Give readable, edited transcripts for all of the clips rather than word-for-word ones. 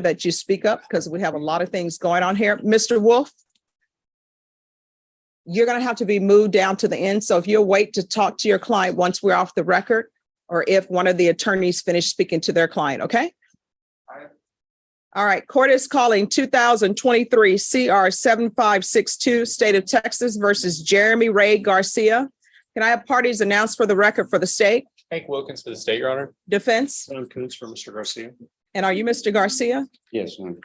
that you speak up because we have a lot of things going on here. Mr. Wolf, you're going to have to be moved down to the end. So if you'll wait to talk to your client once we're off the record, or if one of the attorneys finish speaking to their client, okay? All right, court is calling 2023 CR 7562, State of Texas versus Jeremy Ray Garcia. Can I have parties announced for the record for the state? Hank Wilkins for the state, Your Honor. Defense? Adam Coons for Mr. Garcia. And are you Mr. Garcia? Yes, ma'am.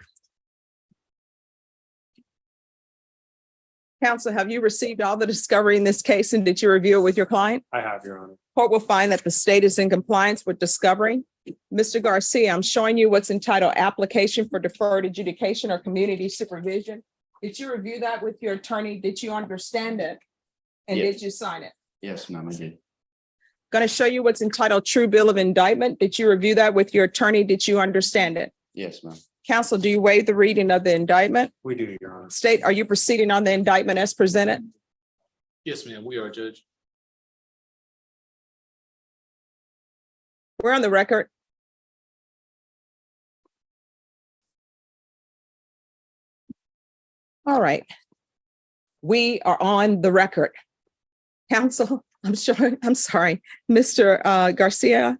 Counsel, have you received all the discovery in this case and did you review it with your client? I have, Your Honor. Court will find that the state is in compliance with discovery. Mr. Garcia, I'm showing you what's entitled application for deferred adjudication or community supervision. Did you review that with your attorney? Did you understand it? And Yes. did you sign it? Yes, ma'am, I did. Going to show you what's entitled true bill of indictment. Did you review that with your attorney? Did you understand it? Yes, ma'am. Counsel, do you waive the reading of the indictment? We do, Your Honor. State, are you proceeding on the indictment as presented? Yes, ma'am, we are, Judge. We're on the record. All right. We are on the record. Counsel, I'm sorry, Mr. Garcia,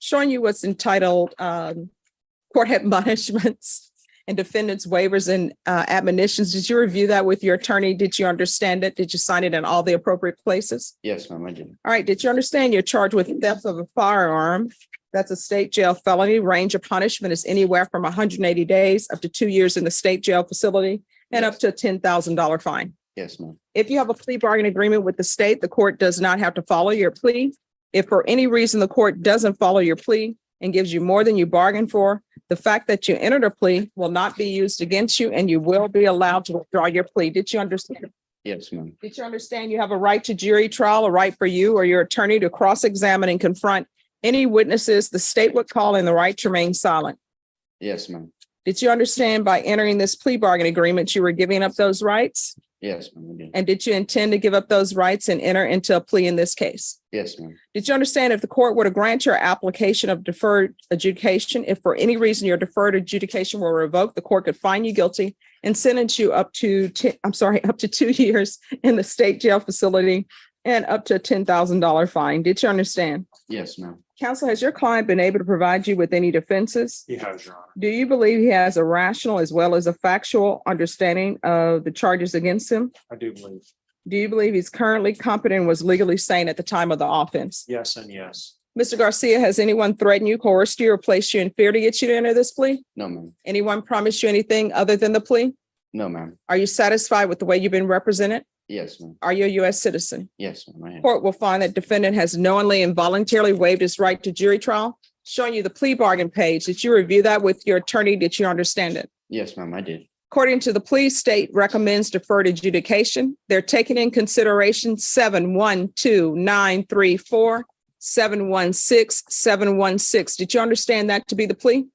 showing you what's entitled court admonishments and defendants waivers and admonitions. Did you review that with your attorney? Did you understand it? Did you sign it in all the appropriate places? Yes, ma'am, I did. All right. Did you understand you're charged with theft of a firearm? That's a state jail felony. Range of punishment is anywhere from 180 days up to 2 years in the state jail facility and up to a $10,000 fine. Yes, ma'am. If you have a plea bargain agreement with the state, the court does not have to follow your plea. If for any reason the court doesn't follow your plea and gives you more than you bargained for, the fact that you entered a plea will not be used against you and you will be allowed to withdraw your plea. Did you understand? Yes, ma'am. Did you understand you have a right to jury trial, a right for you or your attorney to cross-examine and confront any witnesses the state would call and the right to remain silent? Yes, ma'am. Did you understand by entering this plea bargain agreement, you were giving up those rights? Yes, ma'am, I did. And did you intend to give up those rights and enter into a plea in this case? Yes, ma'am. Did you understand if the court were to grant your application of deferred adjudication, if for any reason your deferred adjudication were revoked, the court could find you guilty and sentence you up to 2 years in the state jail facility and up to a $10,000 fine. Did you understand? Yes, ma'am. Counsel, has your client been able to provide you with any defenses? He has, Your Honor. Do you believe he has a rational as well as a factual understanding of the charges against him? I do believe. Do you believe he's currently competent and was legally sane at the time of the offense? Yes and yes. Mr. Garcia, has anyone threatened you, coerced you, or placed you in fear to get you to enter this plea? No, ma'am. Anyone promised you anything other than the plea? No, ma'am. Are you satisfied with the way you've been represented? Yes, ma'am. Are you a U.S. citizen? Yes, ma'am, I am. Court will find that defendant has knowingly and voluntarily waived his right to jury trial. Showing you the plea bargain page. Did you review that with your attorney? Did you understand it? Yes, ma'am, I did. According to the plea, state recommends deferred adjudication. They're taking in consideration 712-934, 716-716. Did you understand that to be the plea?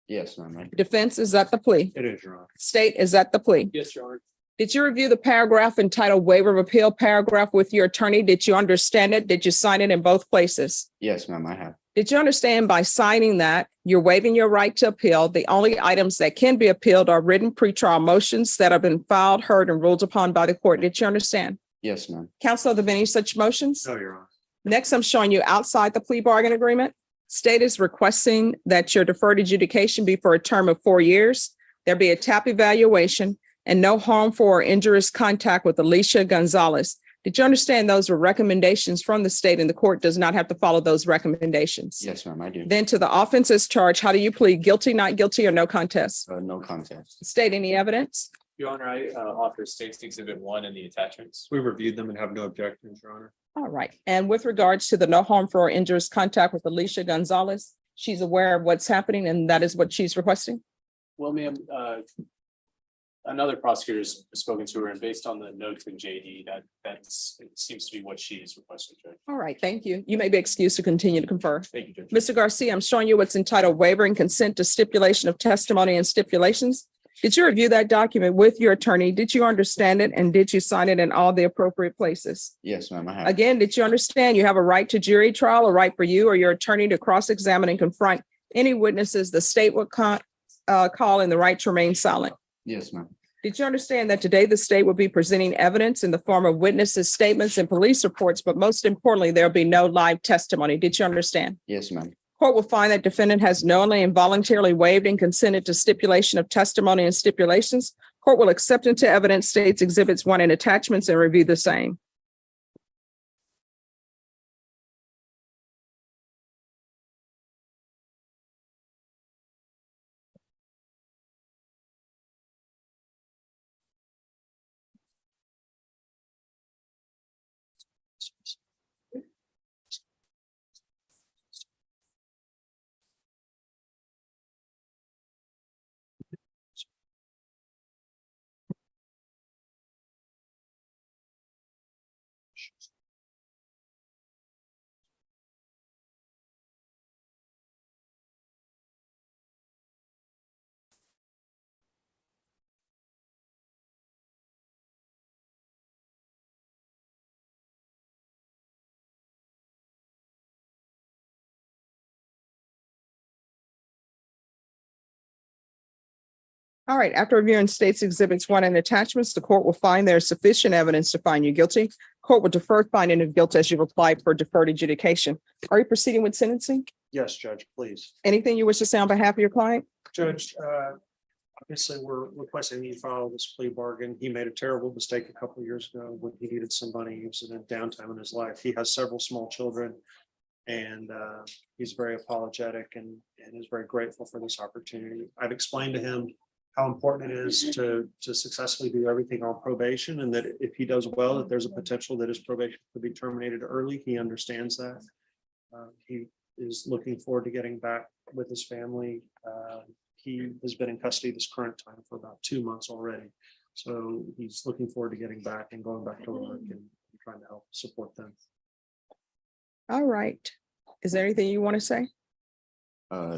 Yes, ma'am, I did. Defense, is that the plea? It is, Your Honor. State, is that the plea? Yes, Your Honor. Did you review the paragraph entitled waiver of appeal paragraph with your attorney? Did you understand it? Did you sign it in both places? Yes, ma'am, I have. Did you understand by signing that you're waiving your right to appeal? The only items that can be appealed are written pretrial motions that have been filed, heard, and ruled upon by the court. Did you understand? Yes, ma'am. Counsel, have there been any such motions? No, Your Honor. Next, I'm showing you outside the plea bargain agreement. State is requesting that your deferred adjudication be for a term of 4 years. There be a TAP evaluation and no harmful or injurious contact with Alicia Gonzalez. Did you understand those were recommendations from the state and the court does not have to follow those recommendations? Yes, ma'am, I do. Then to the offenses charge, how do you plead? Guilty, not guilty, or no contest? No contest. State, any evidence? Your Honor, I offer State's Exhibit 1 and the attachments. We reviewed them and have no objections, Your Honor. All right. And with regards to the no harmful or injurious contact with Alicia Gonzalez, she's aware of what's happening and that is what she's requesting? Well, ma'am, another prosecutor's spoken to her, and based on the notes in JD, it seems to be what she is requesting, Judge. All right. Thank you. You may be excused to continue to confer. Thank you, Judge. Mr. Garcia, I'm showing you what's entitled waiver and consent to stipulation of testimony and stipulations. Did you review that document with your attorney? Did you understand it? And did you sign it in all the appropriate places? Yes, ma'am, I have. Again, did you understand you have a right to jury trial, a right for you or your attorney to cross-examine and confront any witnesses the state would call and the right to remain silent. Yes, ma'am. Did you understand that today the state will be presenting evidence in the form of witnesses, statements, and police reports, but most importantly, there'll be no live testimony? Did you understand? Yes, ma'am. Court will find that defendant has knowingly and voluntarily waived and consented to stipulation of testimony and stipulations. Court will accept into evidence states exhibits 1 and attachments and review the same. All right, after reviewing states exhibits 1 and attachments, the court will find there is sufficient evidence to find you guilty. Court will defer finding of guilt as you've applied for deferred adjudication. Are you proceeding with sentencing? Yes, Judge, please. Anything you wish to say on behalf of your client? Judge, obviously, we're requesting you file this plea bargain. He made a terrible mistake a couple of years ago when he needed some money. He was in a downtime in his life. He has several small children. And he's very apologetic and is very grateful for this opportunity. I've explained to him how important it is to successfully do everything on probation, and that if he does well, that there's a potential that his probation could be terminated early. He understands that. He is looking forward to getting back with his family. He has been in custody this current time for about 2 months already. So he's looking forward to getting back and going back to work and trying to help support them. All right. Is there anything you want to say?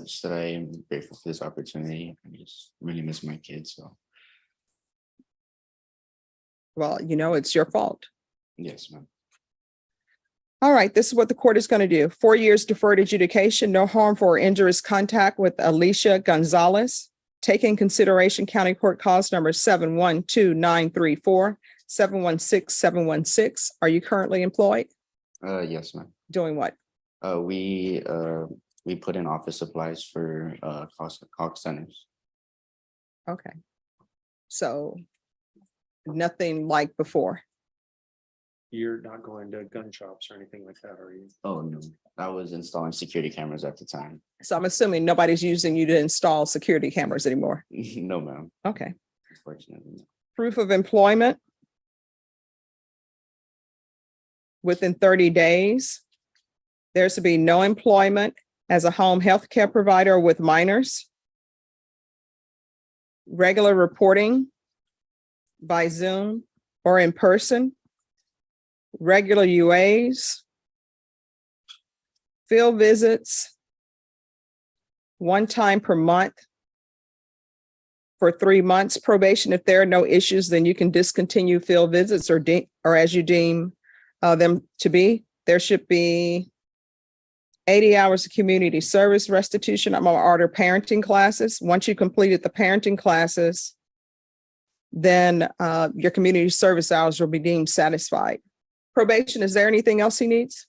Just that I am grateful for this opportunity. I just really miss my kids. So Well, it's your fault. yes, ma'am. All right, this is what the court is going to do. 4 years deferred adjudication, no harmful or injurious contact with Alicia Gonzalez. Take in consideration County Court Cause number 712-934, 716-716. Are you currently employed? Yes, ma'am. Doing what? We put in office supplies for COX centers. Okay. So nothing like before. You're not going to gun shops or anything like that, are you? Oh no, I was installing security cameras at the time. So I'm assuming nobody's using you to install security cameras anymore. No, ma'am. Okay. Unfortunately. Proof of employment within 30 days. There's to be no employment as a home health care provider with minors. Regular reporting by Zoom or in person. Regular UAs. Field visits. 1 time per month. For 3 months. Probation, if there are no issues, then you can discontinue field visits or as you deem them to be. There should be 80 hours of community service restitution. I'm going to order parenting classes. Once you completed the parenting classes, then your community service hours will be deemed satisfied. Probation, is there anything else he needs?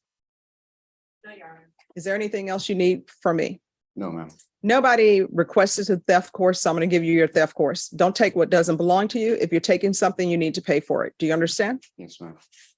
No, Your Honor. Is there anything else you need from me? No, ma'am. Nobody requested a theft course, so I'm going to give you your theft course. Don't take what doesn't belong to you. If you're taking something, you need to pay for it. Do you understand? Yes, ma'am.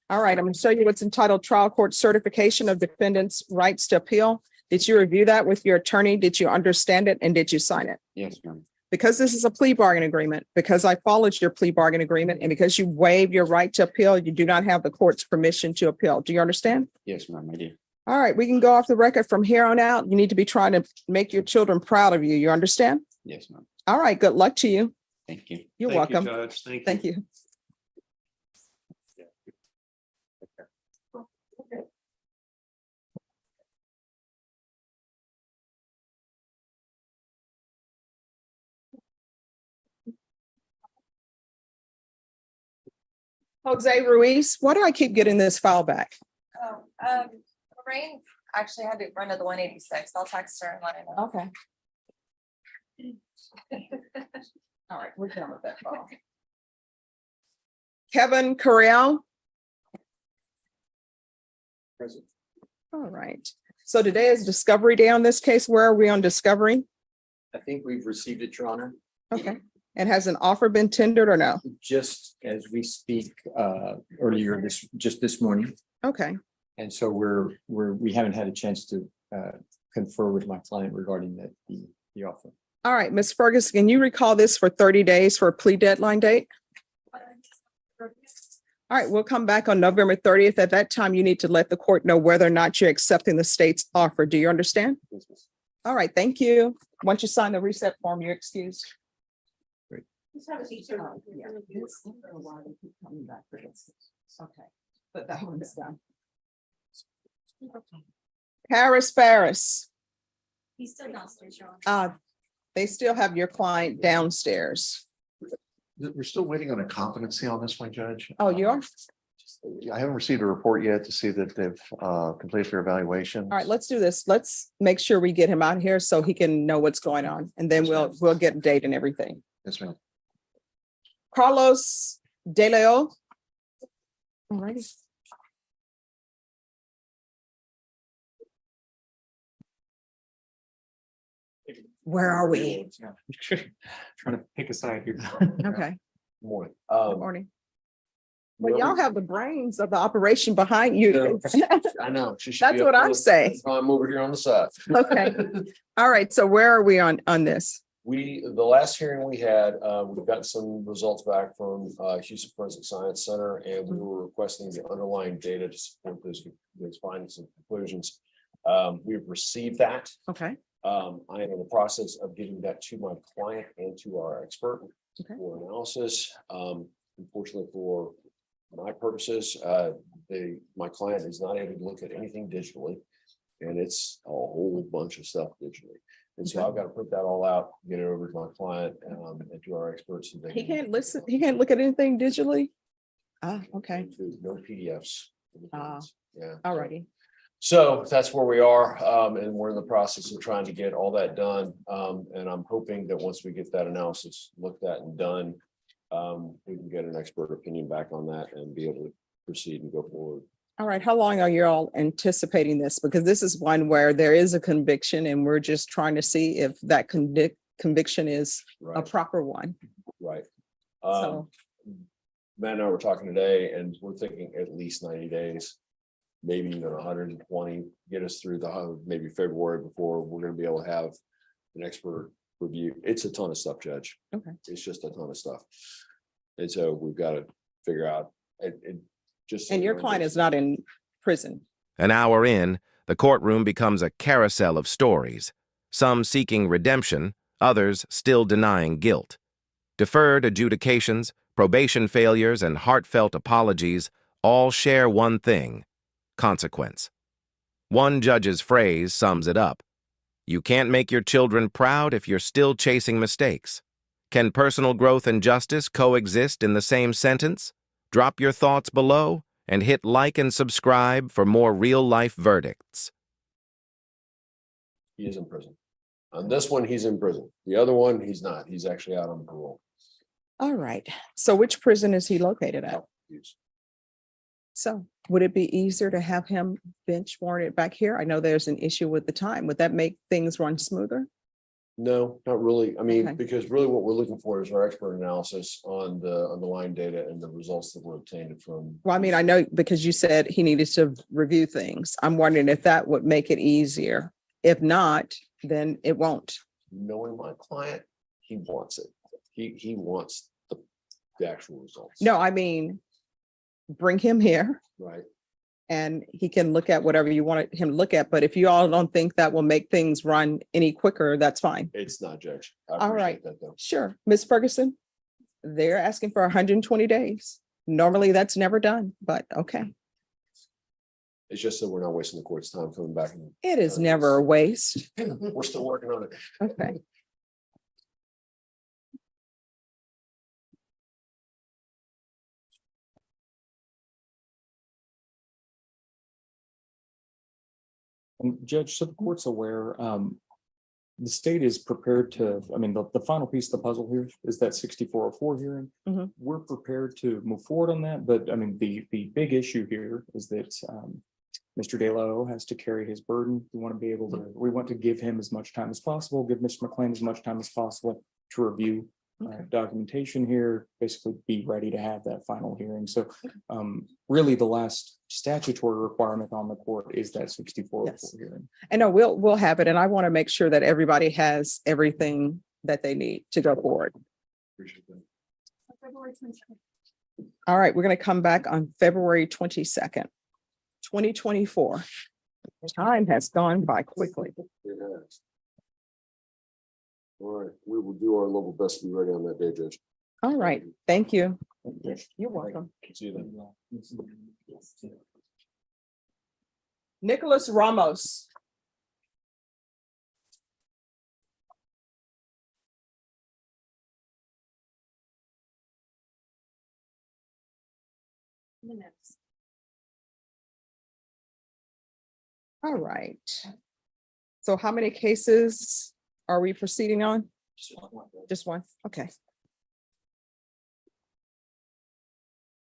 All right, I'm going to show you what's entitled Trial Court Certification of Defendant's Rights to Appeal. Did you review that with your attorney? Did you understand it? And did you sign it? Yes, ma'am. Because this is a plea bargain agreement, because I followed your plea bargain agreement, and because you waive your right to appeal, you do not have the court's permission to appeal. Do you understand? Yes, ma'am. I do. All right, we can go off the record from here on out. You need to be trying to make your children proud of you. You understand? Yes, ma'am. All right, good luck to you. Thank you. You're Thank you, welcome. Judge. Thank you. Thank you. Jose Ruiz, why do I keep getting this file back? Oh, Lorraine actually had to run to the 186. I'll text her and let her know. Okay. All right, we're done with that file. Kevin Corral. Present. All right. So today is discovery day on this case. Where are we on discovery? I think we've received it, Your Honor, Okay. And has an offer been tendered or no? just as we speak earlier this morning. Okay. And so we haven't had a chance to confer with my client regarding the offer. All right, Ms. Ferguson, can you recall this for 30 days for a plea deadline date? All right, we'll come back on November 30th. At that time, you need to let the court know whether or not you're accepting the state's offer. Do you understand? All right, thank you. Once you sign the reset form, you're excused. Okay, but that one's done. Paris. He's still downstairs, Your Honor. They still have your client downstairs. We're still waiting on a competency on this one, Judge. Oh, you are? I haven't received a report yet to see that they've completed their evaluation. All right, let's do this. Let's make sure we get him out here so he can know what's going on. And then Yes, we'll get a date and everything. Yes, ma'am. Carlos De Leo. All righty. Where are we? Trying to pick a side here. Okay, Morning. good morning. Well, y'all have the brains of the operation behind you. I know. she should That's be what up I'm front. saying. I'm over here on the side. Okay. All right, so where are we on this? The last hearing we had, we got some results back from Houston Forensic Science Center, and we were requesting the underlying data to support those findings and conclusions. We've received that. Okay, I am in the process of giving that to my client and to our expert Okay. for analysis. Unfortunately for my purposes, my client is not able to look at anything digitally. And it's a whole bunch of stuff digitally. And so Okay. I've got to put that all out, get it over to my client and to our experts. So they he can- can't listen, he can't look at anything digitally? Okay, No PDFs. Yeah. all righty. So that's where we are, and we're in the process of trying to get all that done. And I'm hoping that once we get that analysis looked at and done, we can get an expert opinion back on that and be able to proceed and go forward. All right, how long are you all anticipating this? Because this is one where there is a conviction and we're just trying to see if that conviction is a Right, proper one. right. So, Matt and I were talking today, and we're thinking at least 90 days, maybe even 120, get us through maybe February before we're gonna be able to have an expert review. It's a ton of stuff, Judge. Okay. It's just a ton of stuff. And so we've got to figure out it just. and your client is not in prison. An hour in, the courtroom becomes a carousel of stories, some seeking redemption, others still denying guilt. Deferred adjudications, probation failures, and heartfelt apologies all share one thing: consequence. One judge's phrase sums it up: you can't make your children proud if you're still chasing mistakes. Can personal growth and justice coexist in the same sentence? Drop your thoughts below and hit like and subscribe for more real-life verdicts. He is in prison. On this one, he's in prison. The other one, he's not. He's actually out on parole. All right, so which prison is he located at? So would it be easier to have him bench warranted back here? I know there's an issue with the time. Would that make things run smoother? No, not really. I mean, Okay. because really what we're looking for is our expert analysis on the underlying data and the results that were obtained from. Well, I mean, I know because you said he needed to review things. I'm wondering if that would make it easier. If not, then it won't. Knowing my client, he wants it. He wants the actual results. No, I mean, bring him here Right. and he can look at whatever you wanted him to look at. But if you all don't think that will make things run any quicker, that's fine. It's not, Judge. I All right. appreciate that though. Sure. Ms. Ferguson, they're asking for 120 days. Normally that's never done, but okay. It's just that we're not wasting the court's time coming back and It is never a waste. we're still working on it. Okay. Judge, so the court's aware, The state is prepared to, I mean, the final piece of the puzzle here is that 6404 hearing. Mhm. We're prepared to move forward on that, but I mean, the big issue here is that Mr. De La O has to carry his burden. We want to be able to, we want to give him as much time as possible, give Mr. McLean as much time as possible to review documentation here, basically be ready to have that final hearing. So really the last statutory requirement on the court is that 6404 Yes. hearing. And no, we'll have it. And I want to make sure that everybody has everything that they need to go forward. February 22nd. All right, we're going to come back on February 22nd, 2024. Time has gone by quickly. It has. All right, we will do our level best to be ready on that day, Judge. All right, thank you. You're welcome. See you then. Nicholas Ramos. Minutes. All right. So how many cases are we proceeding on? Just one, okay.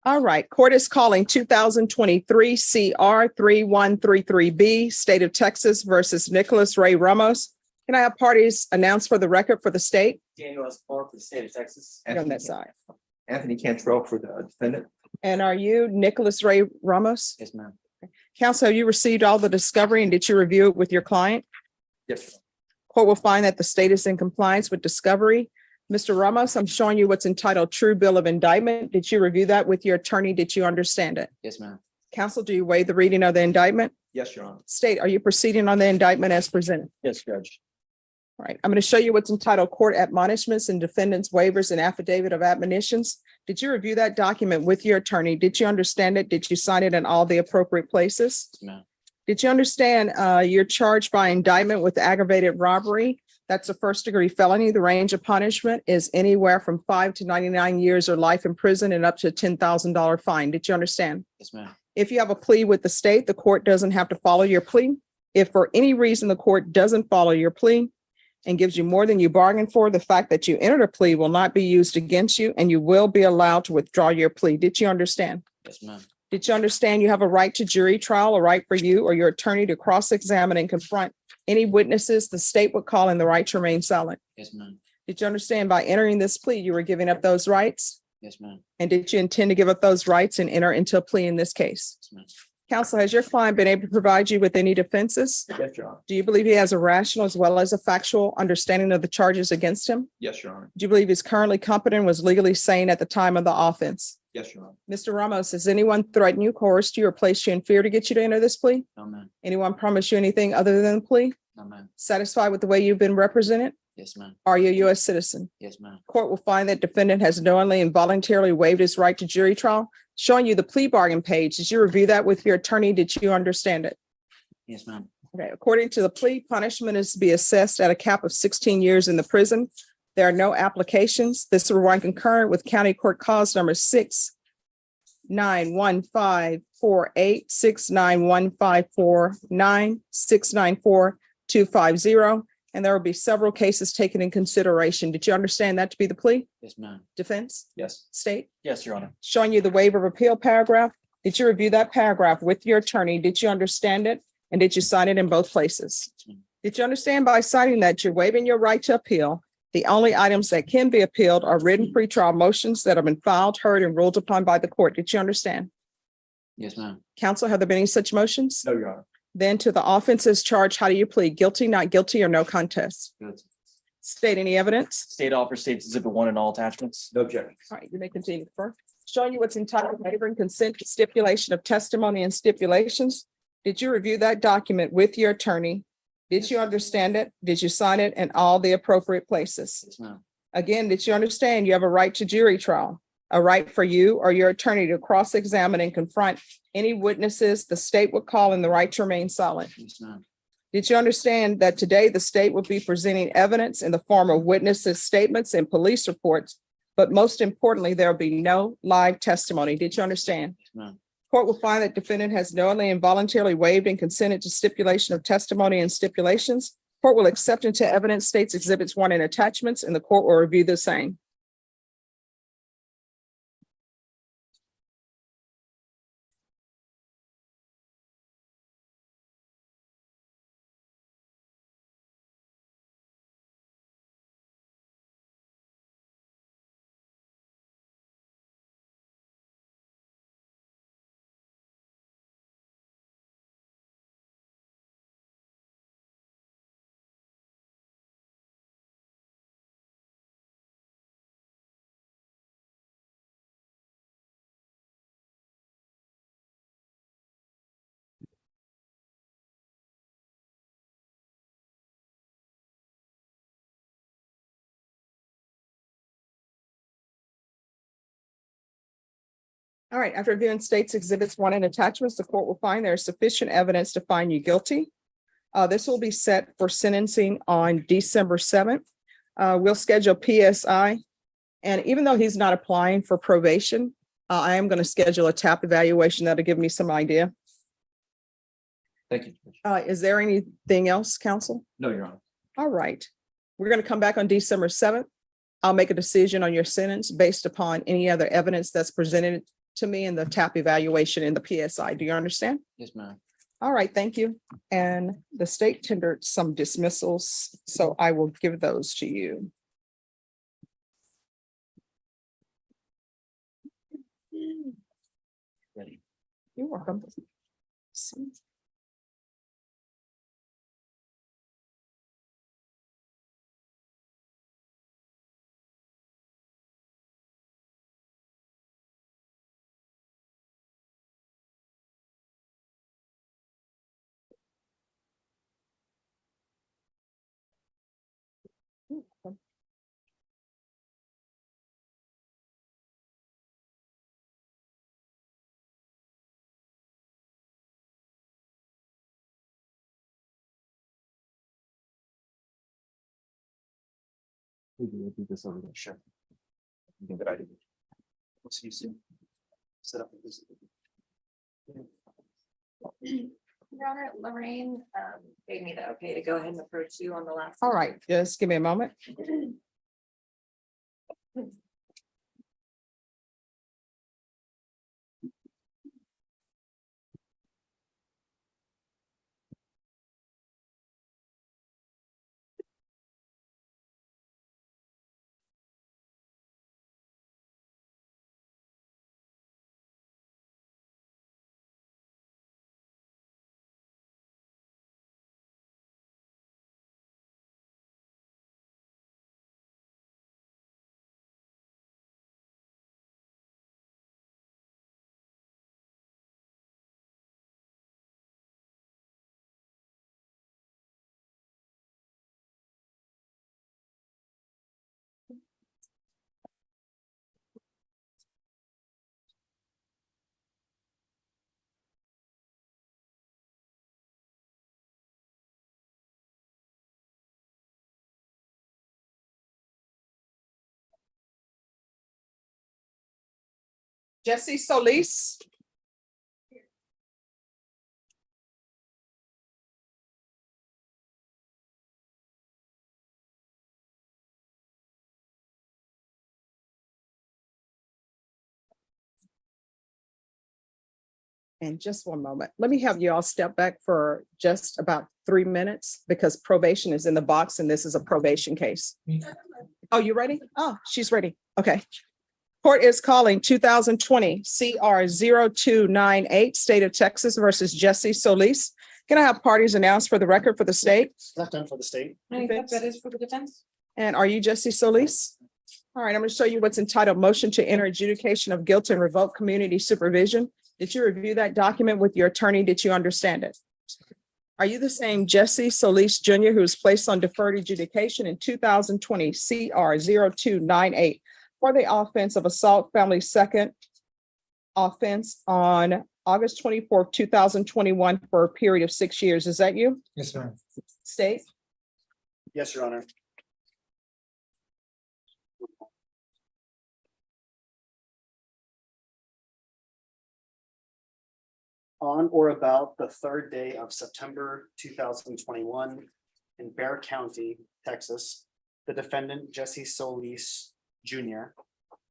All right, court is calling 2023 CR 3133B, State of Texas versus Nicholas Ray Ramos. Can I have parties announced for the record for the state? Daniel Escobar for the state of Texas. On that side. Anthony Cantrell for the defendant. And are you Nicholas Ray Ramos? Yes, ma'am. Counsel, have you received all the discovery and did you review it with your client? Yes. Court will find that the state is in compliance with discovery. Mr. Ramos, I'm showing you what's entitled True Bill of Indictment. Did you review that with your attorney? Did you understand it? Yes, ma'am. Counsel, do you waive the reading of the indictment? Yes, Your Honor. State, are you proceeding on the indictment as presented? Yes, Judge. All right, I'm going to show you what's entitled Court Admonishments and Defendants Waivers and Affidavit of Admonitions. Did you review that document with your attorney? Did you understand it? Did you sign it in all the appropriate places? Yes, ma'am. Did you understand you're charged by indictment with aggravated robbery? That's a first-degree felony. The range of punishment is anywhere from 5 to 99 years or life in prison and up to a $10,000 fine. Did you understand? Yes, ma'am. If you have a plea with the state, the court doesn't have to follow your plea. If for any reason the court doesn't follow your plea and gives you more than you bargained for, the fact that you entered a plea will not be used against you and you will be allowed to withdraw your plea. Did you understand? Yes, ma'am. Did you understand you have a right to jury trial, a right for you or your attorney to cross-examine and confront any witnesses the state would call and the right to remain silent? Yes, ma'am. Did you understand by entering this plea, you were giving up those rights? Yes, ma'am. And did you intend to give up those rights and enter into a plea in this case? Yes, ma'am. Counsel, has your client been able to provide you with any defenses? Yes, Your Honor. Do you believe he has a rational as well as a factual understanding of the charges against him? Yes, Your Honor. Do you believe he's currently competent and was legally sane at the time of the offense? Yes, Your Honor. Mr. Ramos, has anyone threatened you, coerced you, or placed you in fear to get you to enter this plea? No, ma'am. Anyone promise you anything other than the plea? No, ma'am. Satisfied with the way you've been represented? Yes, ma'am. Are you a U.S. citizen? Yes, ma'am. Court will find that defendant has knowingly and voluntarily waived his right to jury trial. Showing you the plea bargain page. Did you review that with your attorney? Did you understand it? Yes, ma'am. Okay, according to the plea, punishment is to be assessed at a cap of 16 years in the prison. There are no applications. This will run concurrent with County Court Cause number 6915448, 6915449, 694-250, and there will be several cases taken in consideration. Did you understand that to be the plea? Yes, ma'am. Defense? Yes. State? Yes, Your Honor. Showing you the waiver of appeal paragraph. Did you review that paragraph with your attorney? Did you understand it? And did you sign it in both places? Yes, ma'am. Did you understand by signing that you're waiving your right to appeal? The only items that can be appealed are written pretrial motions that have been filed, heard, and ruled upon by the court. Did you understand? Yes, ma'am. Counsel, have there been any such motions? No, Your Honor. Then to the offenses charged, how do you plead? Guilty, not guilty, or no contest? Good. State any evidence? State offer states Exhibit 1 in all attachments. No objection. All right, you may continue first. Showing you what's entitled waiver and consent to stipulation of testimony and stipulations. Did you review that document with your attorney? Did you understand it? Did you sign it in all the appropriate places? Yes, ma'am. Again, did you understand you have a right to jury trial, a right for you or your attorney to cross-examine and confront any witnesses the state would call and the right to remain silent? Yes, ma'am. Did you understand that today the state will be presenting evidence in the form of witnesses' statements and police reports, but most importantly, there will be no live testimony? Did you understand? Yes, ma'am. Court will find that defendant has knowingly and voluntarily waived and consented to stipulation of testimony and stipulations. Court will accept into evidence states exhibits 1 and attachments, and the court will review the same. All right, after reviewing states exhibits 1 and attachments, the court will find there is sufficient evidence to find you guilty. This will be set for sentencing on December 7th. We'll schedule PSI. And even though he's not applying for probation, I am going to schedule a TAP evaluation. That'll give me some idea. Thank you. Is there anything else, counsel? No, Your Honor. All right. We're going to come back on December 7th. I'll make a decision on your sentence based upon any other evidence that's presented to me in the TAP evaluation in the PSI. Do you understand? Yes, ma'am. All right, thank you. And the state tendered some dismissals, so I will give those to you. Ready. You're welcome. We will do this over there. Sure. Good idea. We'll see you soon. Set up a visit. Your Honor, Lorraine gave me the okay to go ahead and approach you on the last. All right, just give me a moment. Jesse Solis. And just one moment, let me have you all step back for just about 3 minutes because probation is in the box and this is a probation case. Oh, you ready? Oh, she's ready. Okay. Court is calling 2020 CR 0298, State of Texas versus Jesse Solis. Can I have parties announced for the record for the state? Left done for the state. That is for the defense. And are you Jesse Solis? All right, I'm going to show you what's entitled Motion to Enter Adjudication of Guilt and Revoke Community Supervision. Did you review that document with your attorney? Did you understand it? Are you the same Jesse Solis Jr. who was placed on deferred adjudication in 2020 CR 0298 for the offense of assault family second offense on August 24th, 2021 for a period of 6 years? Is that you? Yes, ma'am. State? Yes, Your Honor. On or about the third day of September 2021, in Bear County, Texas, the defendant Jesse Solis Jr.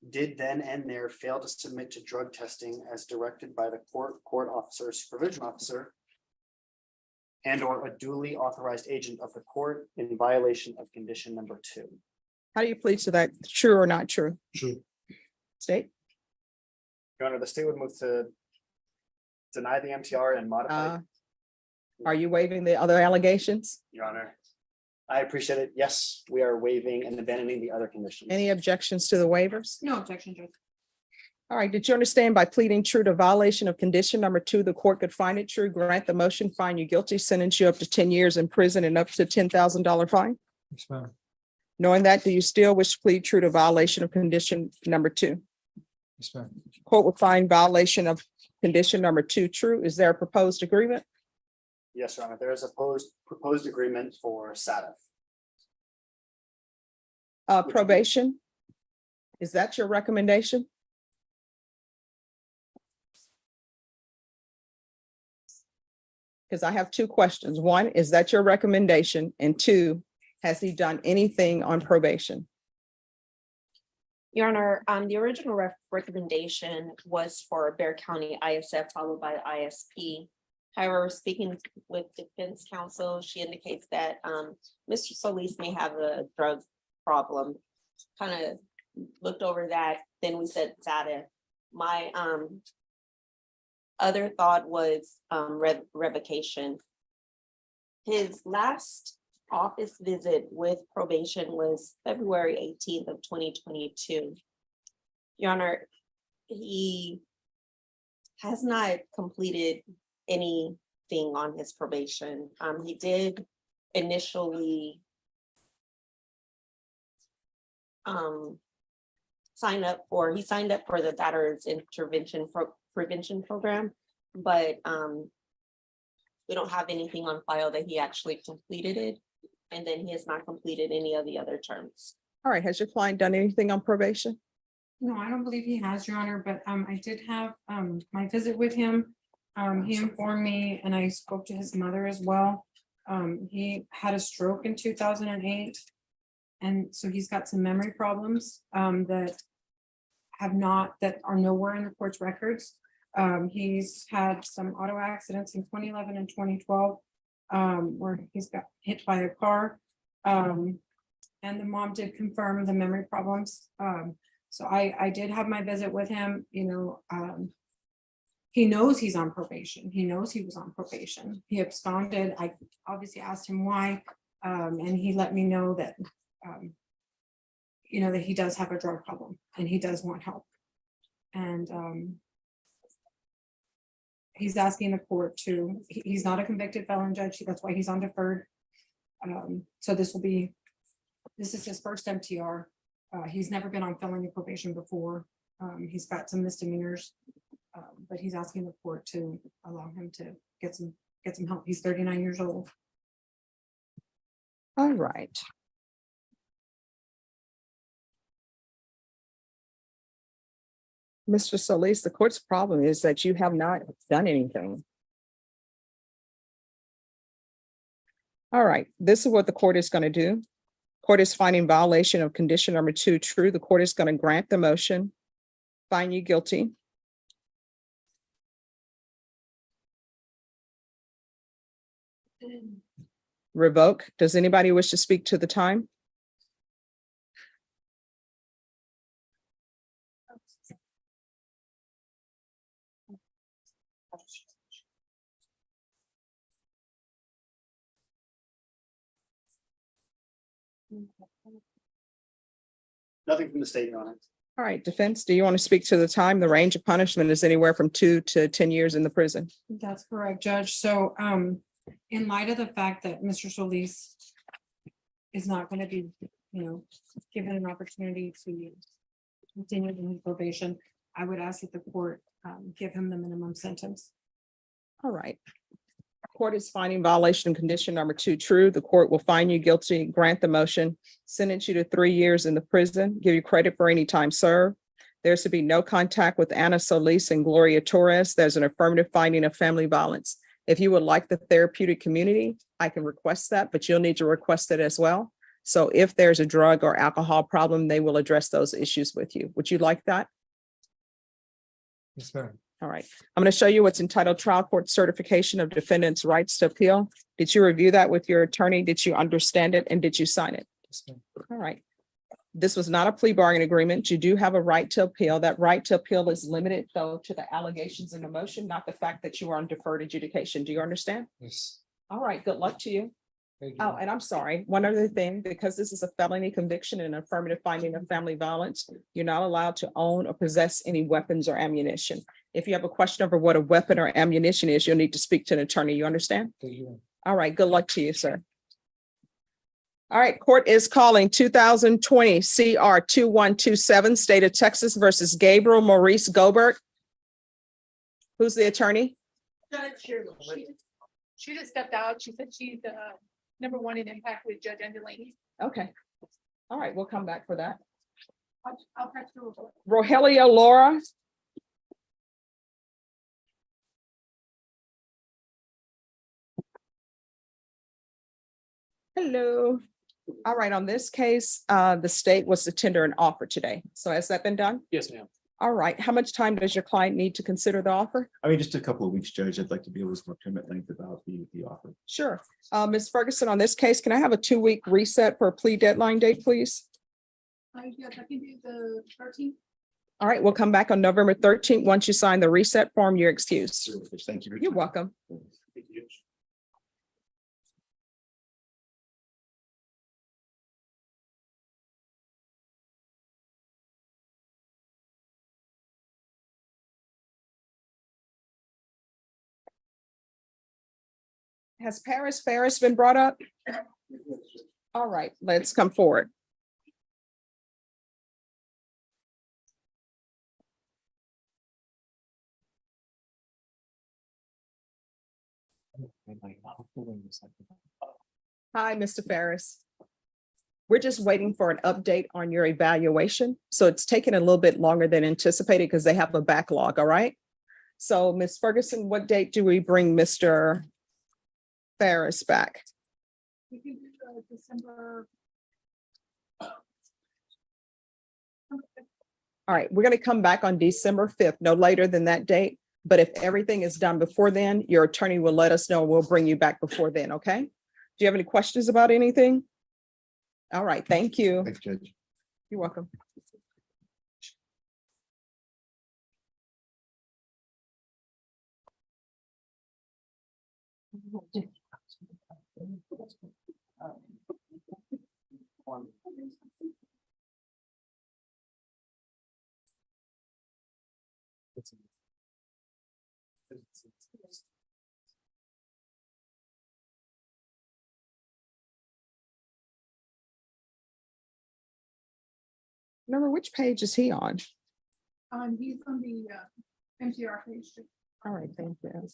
did then and there fail to submit to drug testing as directed by the court officer, supervision officer, and or a duly authorized agent of the court in violation of condition number 2. How do you plead to that? True or not true? True. State? Your Honor, the state would move to deny the MTR and modify. Are you waiving the other allegations? Your Honor, I appreciate it. Yes, we are waiving and abandoning the other conditions. Any objections to the waivers? No objection, Judge. All right, did you understand by pleading true to violation of condition number 2, the court could find it true, grant the motion, find you guilty, sentence you up to 10 years in prison and up to $10,000 fine? Yes, ma'am. Knowing that, do you still wish to plead true to violation of condition number 2? Yes, ma'am. Court will find violation of condition number 2 true. Is there a proposed agreement? Yes, Your Honor, there is a proposed agreement for SADF. Probation? Is that your recommendation? Because I have 2 questions. 1, is that your recommendation? And 2, has he done anything on probation? Your Honor, the original recommendation was for Bear County ISF followed by ISP. However, speaking with defense counsel, she indicates that Mr. Solis may have a drug problem. Kind of looked over that, then we said that my other thought was revocation. His last office visit with probation was February 18th of 2022. Your Honor, he has not completed anything on his probation. He did initially signed up for the Batterers Intervention Prevention Program, but we don't have anything on file that he actually completed it. And then he has not completed any of the other terms. All right, has your client done anything on probation? No, I don't believe he has, Your Honor, but I did have my visit with him. He informed me and I spoke to his mother as well. He had a stroke in 2008. And so he's got some memory problems that are nowhere in the court's records. He's had some auto accidents in 2011 and 2012 where he's got hit by a car. And the mom did confirm the memory problems. So I did have my visit with him, he knows he's on probation. He knows he was on probation. He absconded. I obviously asked him why, and he let me know that, that he does have a drug problem and he does want help. And he's asking the court he's not a convicted felon, judge. That's why he's on deferred. So this is his first MTR. He's never been on felony probation before. He's got some misdemeanors, but he's asking the court to allow him to get some help. He's 39 years old. All right. Mr. Solis, the court's problem is that you have not done anything. All right, this is what the court is going to do. Court is finding violation of condition number 2 true. The court is going to grant the motion, find you guilty. Revoke. Does anybody wish to speak to the time? Nothing from the state, Your Honor. All right, defense, do you want to speak to the time? The range of punishment is anywhere from 2 to 10 years in the prison. That's correct, Judge. So in light of the fact that Mr. Solis is not going to be, given an opportunity to continue in probation, I would ask that the court give him the minimum sentence. All right. Court is finding violation of condition number 2 true. The court will find you guilty, grant the motion, sentence you to 3 years in the prison, give you credit for any time served. There's to be no contact with Ana Solis and Gloria Torres. There's an affirmative finding of family violence. If you would like the therapeutic community, I can request that, but you'll need to request it as well. So if there's a drug or alcohol problem, they will address those issues with you. Would you like that? Yes, ma'am. All right, I'm going to show you what's entitled Trial Court Certification of Defendant's Rights to Appeal. Did you review that with your attorney? Did you understand it and did you sign it? Yes, ma'am. All right. This was not a plea bargain agreement. You do have a right to appeal. That right to appeal is limited though to the allegations in the motion, not the fact that you are on deferred adjudication. Do you understand? Yes. All right, good luck to you. Thank you. Oh, and I'm sorry, one other thing, because this is a felony conviction and affirmative finding of family violence, you're not allowed to own or possess any weapons or ammunition. If you have a question over what a weapon or ammunition is, you'll need to speak to an attorney. You understand? Thank you. All right, good luck to you, sir. All right, court is calling 2020 CR 2127, State of Texas versus Gabriel Maurice Gobert. Who's the attorney? She just stepped out. She said she's number one in impact with Judge Angelini. Okay. All right, we'll come back for that. I'll text her. Rogelio Laura. Hello. All right, on this case, the state was to tender an offer today. So has that been done? Yes, ma'am. All right, how much time does your client need to consider the offer? I mean, just a couple of weeks, Judge. I'd like to be able to talk to him at length about the offer. Sure. Ms. Ferguson, on this case, can I have a 2-week reset for a plea deadline date, please? Yes, I can do the 13th. All right, we'll come back on November 13th. Once you sign the reset form, you're excused. Thank you. You're welcome. Thank you, Judge. Has Paris Ferris been brought up? All right, let's come forward. Hi, Mr. Ferris. We're just waiting for an update on your evaluation. So it's taken a little bit longer than anticipated because they have a backlog, all right? So Ms. Ferguson, what date do we bring Mr. Ferris back? We can do December. All right, we're going to come back on December 5th, no later than that date. But if everything is done before then, your attorney will let us know. We'll bring you back before then, okay? Do you have any questions about anything? All right, thank you. Thanks, Judge. You're welcome. Remember, which page is he on? He's on the MTR page. All right, thank you.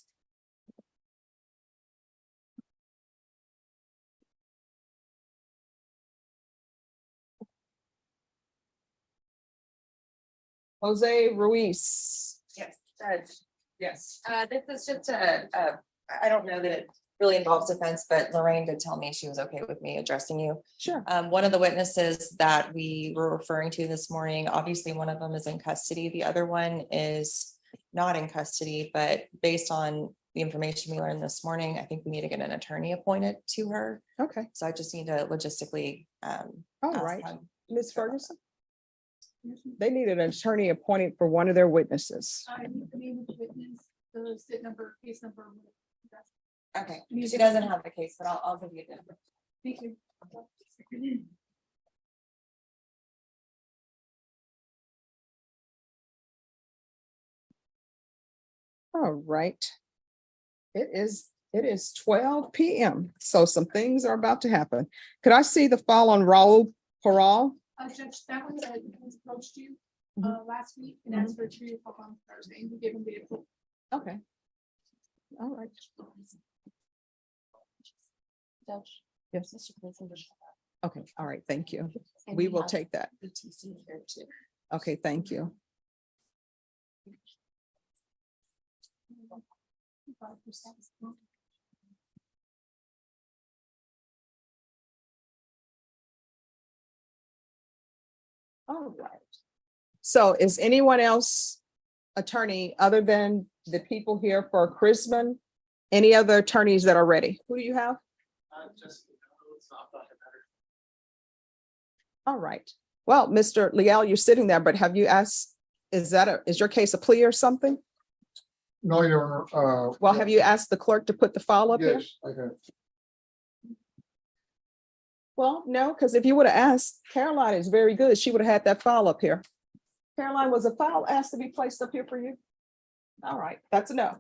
Jose Ruiz. Yes, Judge. Yes. This is just I don't know that it really involves defense, but Lorraine did tell me she was okay with me addressing you. Sure. One of the witnesses that we were referring to this morning, obviously one of them is in custody. The other one is not in custody, but based on the information we learned this morning, I think we need to get an attorney appointed to her. Okay. So I just need to logistically. All ask right, them. Ms. Ferguson. They need an attorney appointed for one of their witnesses. I need the name of the witness, the sit number, case number. Okay, she doesn't have the case, but I'll give you the number. Thank you. All right. It is 12 p.m. So some things are about to happen. Could I see the file on Raul Paral? Judge, that one that was approached you last week and asked for a 3 o'clock on Thursday, and we gave him the approval. Okay. All right. Judge. Yes. Mr. Clinton. Okay. All right. Thank you. And We we will have take that. ETC here too. Okay. Thank you. 5%. All right. So is anyone else attorney other than the people here for Chrisman? Any other attorneys that are ready? Who do you have? All right. Well, Mr. Leal, you're sitting there, but have you asked, is your case a plea or something? No, Your Honor. Well, have you asked the clerk to put the file up here? Yes, I have. Well, no, because if you would have asked, Caroline is very good. She would have had that file up here. Caroline, was a file asked to be placed up here for you? All right, that's a no.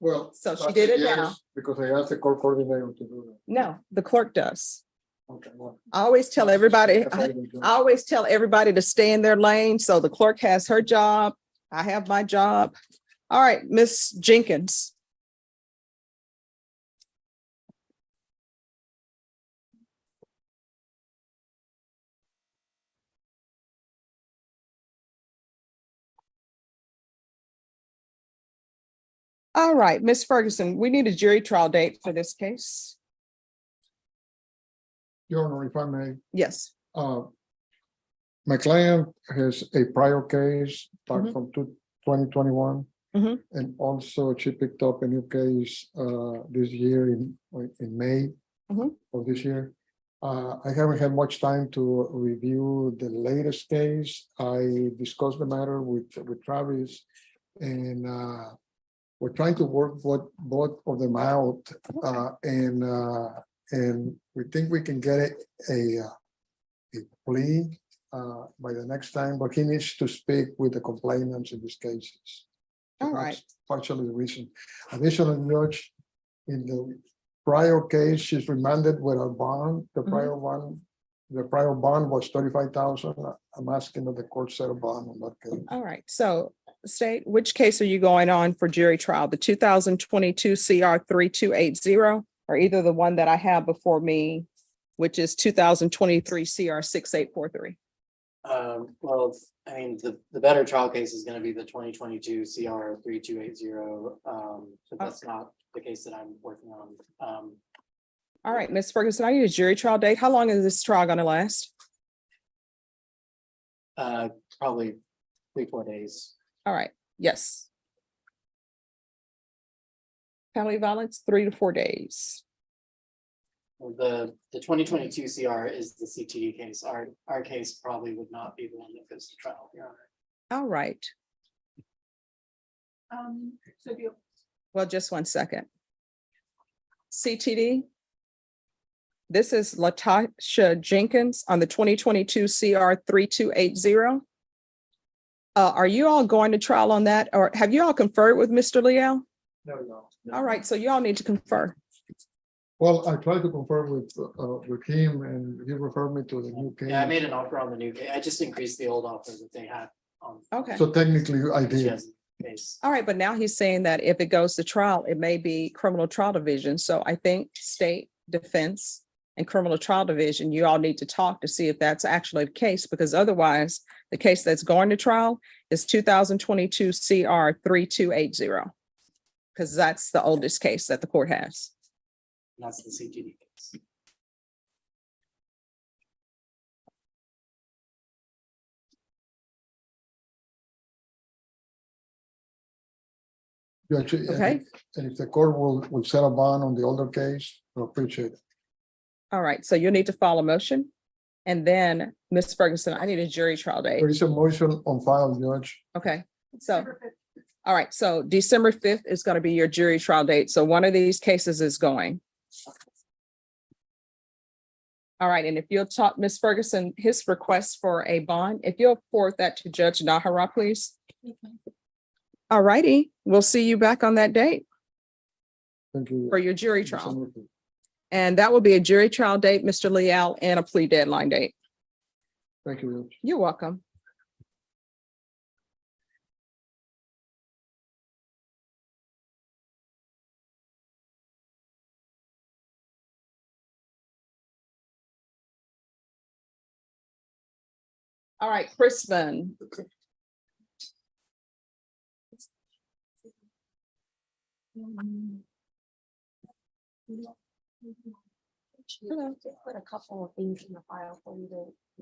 Well. So she that's did a it yes, now. Because I asked the court coordinator to do No, the clerk does. that. Okay, well. I always tell everybody, That's what we do. I always tell everybody to stay in their lane. So the clerk has her job. I have my job. All right, Miss Jenkins. All right, Miss Ferguson, we need a jury trial date for this case. Your Honor, if I may, Yes. my client has a prior case back Mhm. from 2021. Mhm. And also she picked up a new case this year in May Mhm. of this year. I haven't had much time to review the latest case. I discussed the matter with Travis, and we're trying to work both of them out, and we think we can get a plea by the next time, but he needs to speak with the complainants in these cases. So All that's right. partially the reason. Additionally, Judge, in the prior case, she's remanded with a bond. The prior bond was 35,000. I'm asking that the court set a bond on that case. All right, so State, which case are you going on for jury trial? The 2022 CR 3280, or either the one that I have before me, which is 2023 CR 6843? Well, I mean, the better trial case is gonna be the 2022 CR 3280. But that's not the case that I'm working on. All right, Ms. Ferguson, I need a jury trial date. How long is this trial gonna last? Probably 3-4 days. All right, yes. Family violence, 3 to 4 days. The 2022 CR is the CTD case. Our case probably would not be the one that goes to trial, Your Honor. All right, So if you, well, just one second. CTD. This is Latasha Jenkins on the 2022 CR 3280. Are you all going to trial on that, or have you all conferred with Mr. Leal? No. All right, so you all need to confer. Well, I tried to confirm with him, and he referred me to the new case. Yeah, I made an offer on the new case. I just increased the old offer that they had on. Okay. So technically, I She did. has a case. All right, but now he's saying that if it goes to trial, it may be criminal trial division. So I think state defense and criminal trial division, you all need to talk to see if that's actually the case, because otherwise the case that's going to trial is 2022 CR 3280. Because that's the oldest case that the court has. That's the CTD case. Judge, and- Okay. And if the court will set a bond on the older case, I appreciate it. All right, so you'll need to file a motion. And then, Ms. Ferguson, I need a jury trial date. There is a motion on file, Judge. Okay, so, December 5th. all right, so December 5th is going to be your jury trial date. So one of these cases is going. All right, and if you'll talk, Ms. Ferguson, his request for a bond, if you'll forward that to Judge Nahara, please. All righty, we'll see you back on that date Thank you. for your jury trial. December 5th. And that will be a jury trial date, Mr. Leal, and a plea deadline date. Thank you, Judge. You're welcome. All right, Crispin. Put a couple of things in the file for you to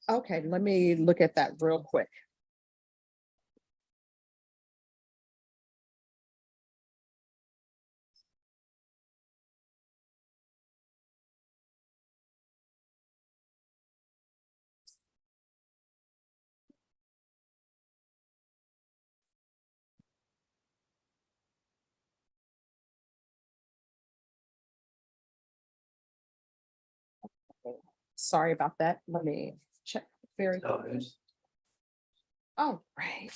Okay, let me look at that real quick. Sorry about that. Let me check very. Oh, right.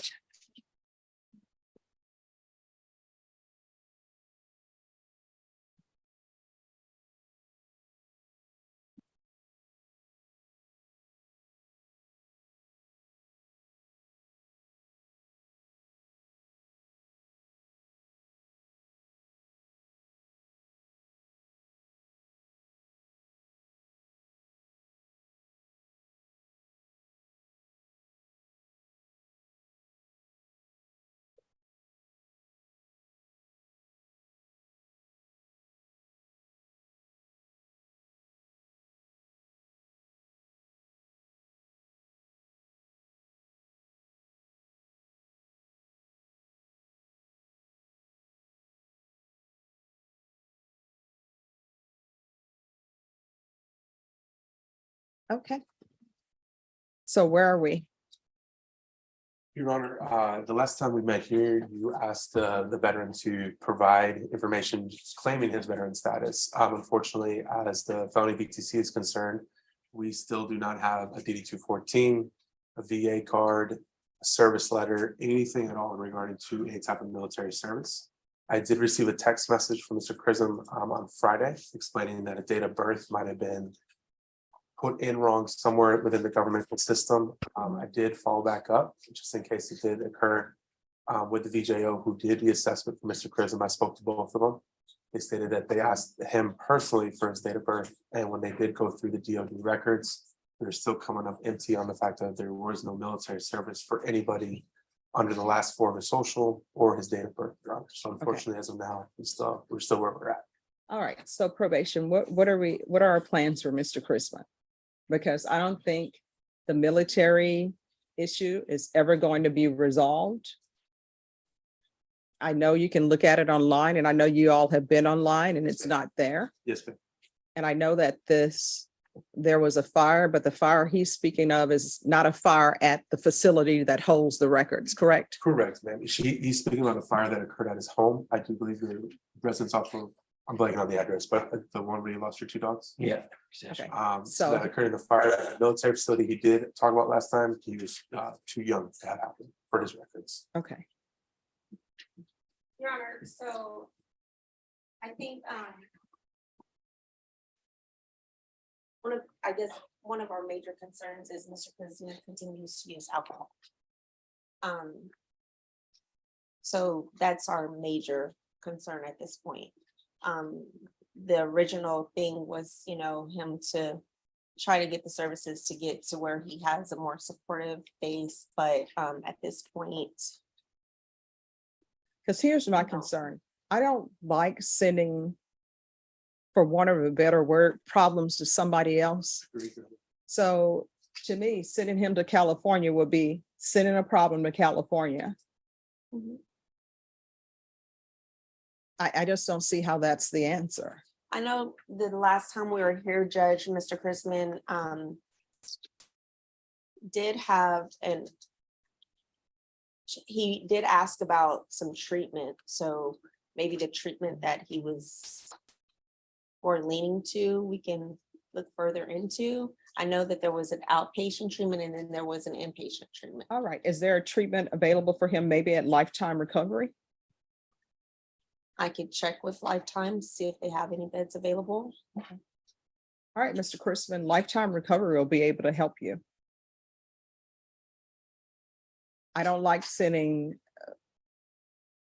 Okay. So where are we? Your Honor, the last time we met here, you asked the veteran to provide information claiming his veteran status. Unfortunately, as the felony BTC is concerned, we still do not have a DD 214, a VA card, a service letter, anything at all regarding to any type of military service. I did receive a text message from Mr. Chrism on Friday explaining that a date of birth might have been put in wrong somewhere within the governmental system. I did follow back up just in case it did occur with the VJO who did the assessment for Mr. Chrism. I spoke to both of them. They stated that they asked him personally for his date of birth. And when they did go through the DOD records, they're still coming up empty on the fact that there was no military service for anybody under the last four of his social or his date of birth. So unfortunately, as of now, we're still where we're at. All right, so probation, what are our plans for Mr. Chrisman? Because I don't think the military issue is ever going to be resolved. I know you can look at it online, and I know you all have been online and it's not there. Yes, ma'am. And I know that there was a fire, but the fire he's speaking of is not a fire at the facility that holds the records, correct? Correct, ma'am. He's speaking about a fire that occurred at his home. I do believe the residence also, I'm blanking on the address, but the one where you lost your two dogs. Yeah. Okay. So So- that occurred in the fire at the military facility he did talk about last time. He was too young to have happened for his records. Okay. Your Honor, so I think one of our major concerns is Mr. President continues to use alcohol. So that's our major concern at this point. The original thing was, him to try to get the services to get to where he has a more supportive base, but at this point. Because here's my concern. I don't like sending, for want of a better word, problems to somebody else. So to me, sending him to California would be sending a problem to California. I just don't see how that's the answer. I know the last time we were here, Judge, Mr. Chrisman did have, and he did ask about some treatment. So maybe the treatment that he was or leaning to, we can look further into. I know that there was an outpatient treatment and then there was an inpatient treatment. All right, is there a treatment available for him maybe at Lifetime Recovery? I could check with Lifetime, see if they have any beds available. All right, Mr. Chrisman, Lifetime Recovery will be able to help you. I don't like sending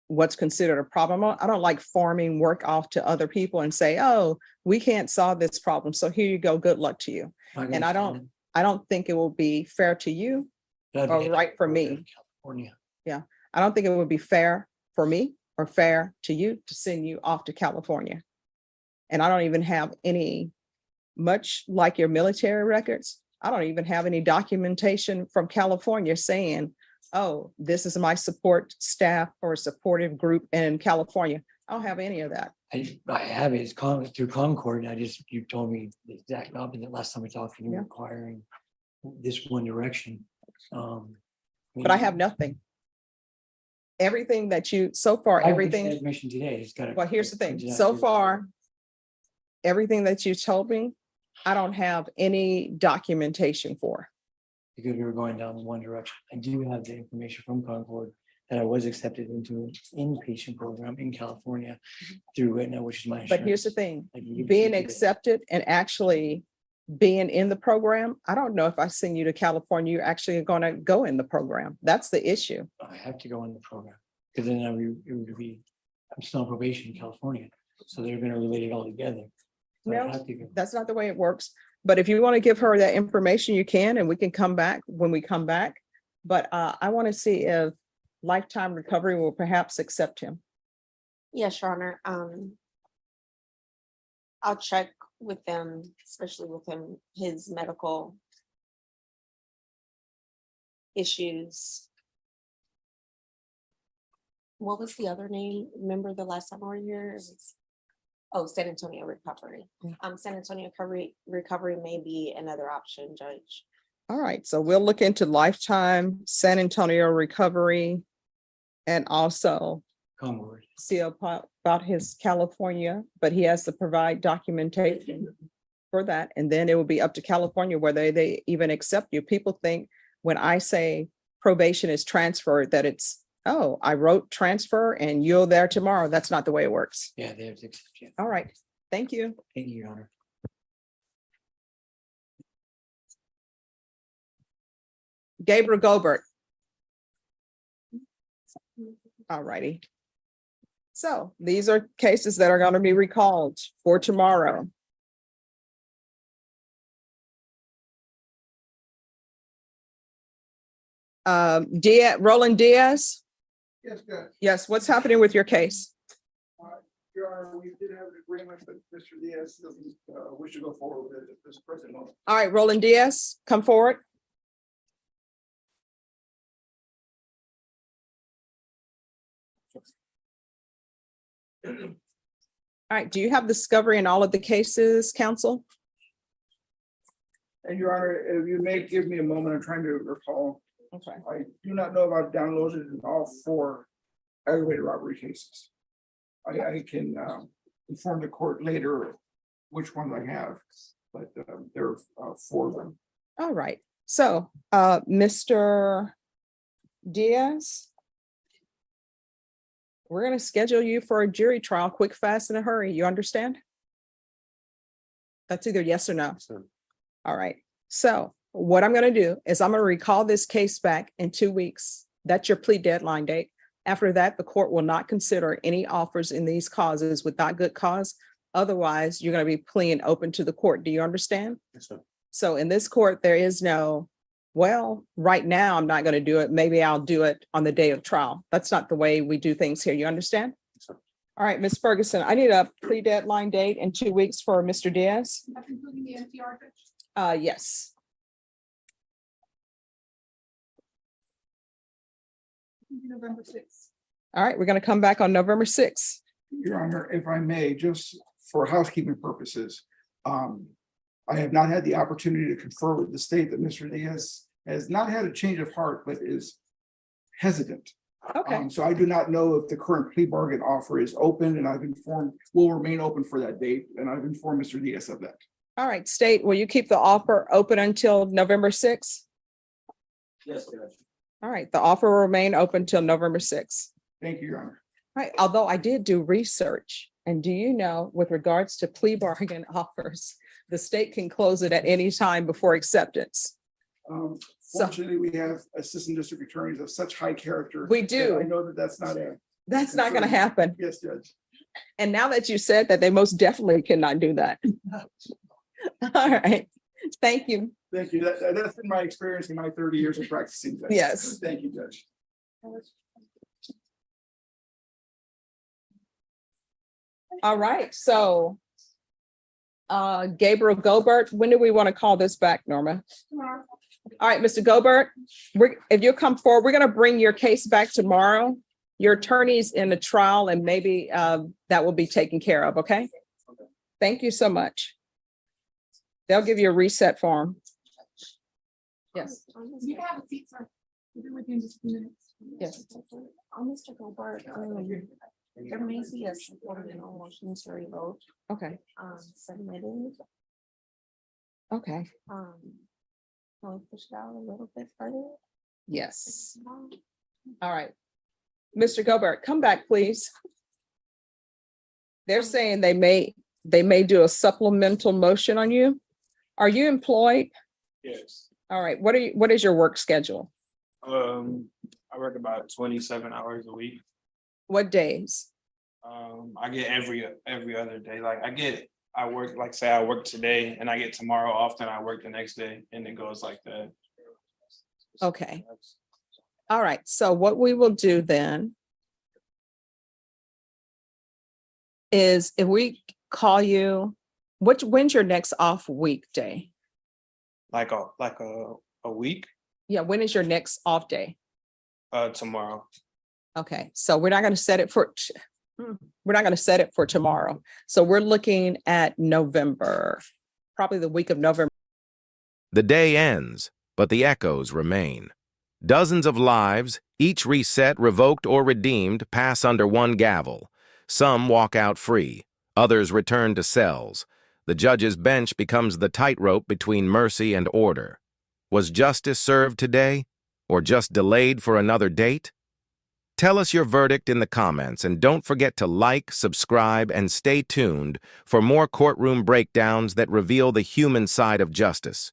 what's considered a problem. I don't like farming work off to other people and say, oh, we can't solve this problem. So here you go. Good luck to you. And I don't think it will be fair to you or right for me. Yeah, I don't think it would be fair for me or fair to you to send you off to California. And I don't even have any, much like your military records, I don't even have any documentation from California saying, oh, this is my support staff or supportive group in California. I don't have any of that. I have it, it's through Concord, and you told me the exact opposite last time we talked, and you Yeah. requiring this one direction. But I have nothing. Everything that you, so far, everything. Information today, it's got. Well, here's the thing. So far, everything that you told me, I don't have any documentation for. Because we were going down one direction. I do have the information from Concord that I was accepted into an inpatient program in California through Aetna, which is my. But here's the insurance. thing, I can give it to you being today. accepted and actually being in the program, I don't know if I send you to California, you're actually going to go in the program. That's the issue. I have to go in the program, because then it would be, I'm still on probation in California, so they're gonna relate it all together. So I No, have to go. that's not the way it works. But if you want to give her that information, you can, and we can come back when we come back. But I want to see if Lifetime Recovery will perhaps accept him. Yes, Your Honor. I'll check with them, especially with him, his medical issues. What was the other name? Remember the last time we were here? It was- Oh, San Antonio Recovery. San Antonio Recovery may be another option, Judge. All right, so we'll look into Lifetime, San Antonio Recovery, and also Concord. see about his California, but he has to provide documentation for that. And then it will be up to California whether they even accept you. People think when I say probation is transferred, that it's, oh, I wrote transfer and you're there tomorrow. That's not the way it works. Yeah, they have to accept you. All right, thank you. Thank you, Your Honor. Gabriel Gobert. All righty. So these are cases that are going to be recalled for tomorrow. Roland Diaz. Yes, good. Yes, what's happening with your case? Your Honor, we did have an agreement, but Mr. Diaz doesn't wish to go forward with it at this present moment. All right, Roland Diaz, come forward. All right, do you have discovery in all of the cases, counsel? And Your Honor, if you may give me a moment, I'm trying to recall. Okay. I do not know if I've downloaded all 4 aggravated robbery cases. I can inform the court later which ones I have, but there are 4 of them. All right, so Mr. Diaz, we're going to schedule you for a jury trial, quick, fast, in a hurry. You understand? That's either yes or no. All right, so what I'm going to do is I'm going to recall this case back in 2 weeks. That's your plea deadline date. After that, the court will not consider any offers in these causes without good cause. Otherwise, you're going to be pleading open to the court. Do you understand? Yes, sir. So in this court, there is no, well, right now, I'm not going to do it. Maybe I'll do it on the day of trial. That's not the way we do things here. You understand? Yes, sir. All right, Ms. Ferguson, I need a plea deadline date in 2 weeks for Mr. Diaz. That's including the NCR, Judge. Yes. November 6th. All right, we're going to come back on November 6th. Your Honor, if I may, just for housekeeping purposes, I have not had the opportunity to confer with the state that Mr. Diaz has not had a change of heart, but is hesitant. Okay. So I do not know if the current plea bargain offer is open, and I've informed, will remain open for that date, and I've informed Mr. Diaz of that. All right, state, will you keep the offer open until November 6th? Yes, Judge. All right, the offer will remain open till November 6th. Thank you, Your Honor. Right, although I did do research, and do you know, with regards to plea bargain offers, the state can close it at any time before acceptance. Fortunately, we have assistant district attorneys of such high character. We do. that I know that that's not a. That's not going to happen. Yes, Judge. And now that you said that, they most definitely cannot do that. All right, thank you. Thank you. That's been my experience in my 30 years of practicing. Judge. Yes. Thank you, Judge. All right, so Gabriel Gobert, when do we want to call this back, Norma? Tomorrow. All right, Mr. Gobert, if you'll come forward, we're going to bring your case back tomorrow. Your attorney's in the trial and maybe that will be taken care of, okay? Thank you so much. They'll give you a reset form. Yes. You can have a seat, sir. We'll be with you in just a few minutes. Yes. Mr. Gilbert, there may be a supplemental motion to revoke, Okay, submitted. okay, Can we push it out a little bit further? yes. All right. Mr. Gobert, come back, please. They're saying they may do a supplemental motion on you. Are you employed? Yes. All right, what is your work schedule? I work about 27 hours a week. What days? I get every other day. Like I work, like say I work today and I get tomorrow off, then I work the next day and it goes like that. Okay. All right, so what we will do then is if we call you, when's your next off weekday? Like a week, Yeah, when is your next off day? tomorrow. Okay, so we're not going to set it for tomorrow. So we're looking at November, probably the week of November. The day ends, but the echoes remain. Dozens of lives, each reset, revoked, or redeemed, pass under one gavel. Some walk out free, others return to cells. The judge's bench becomes the tightrope between mercy and order. Was justice served today, or just delayed for another date? Tell us your verdict in the comments, and don't forget to like, subscribe, and stay tuned for more courtroom breakdowns that reveal the human side of justice.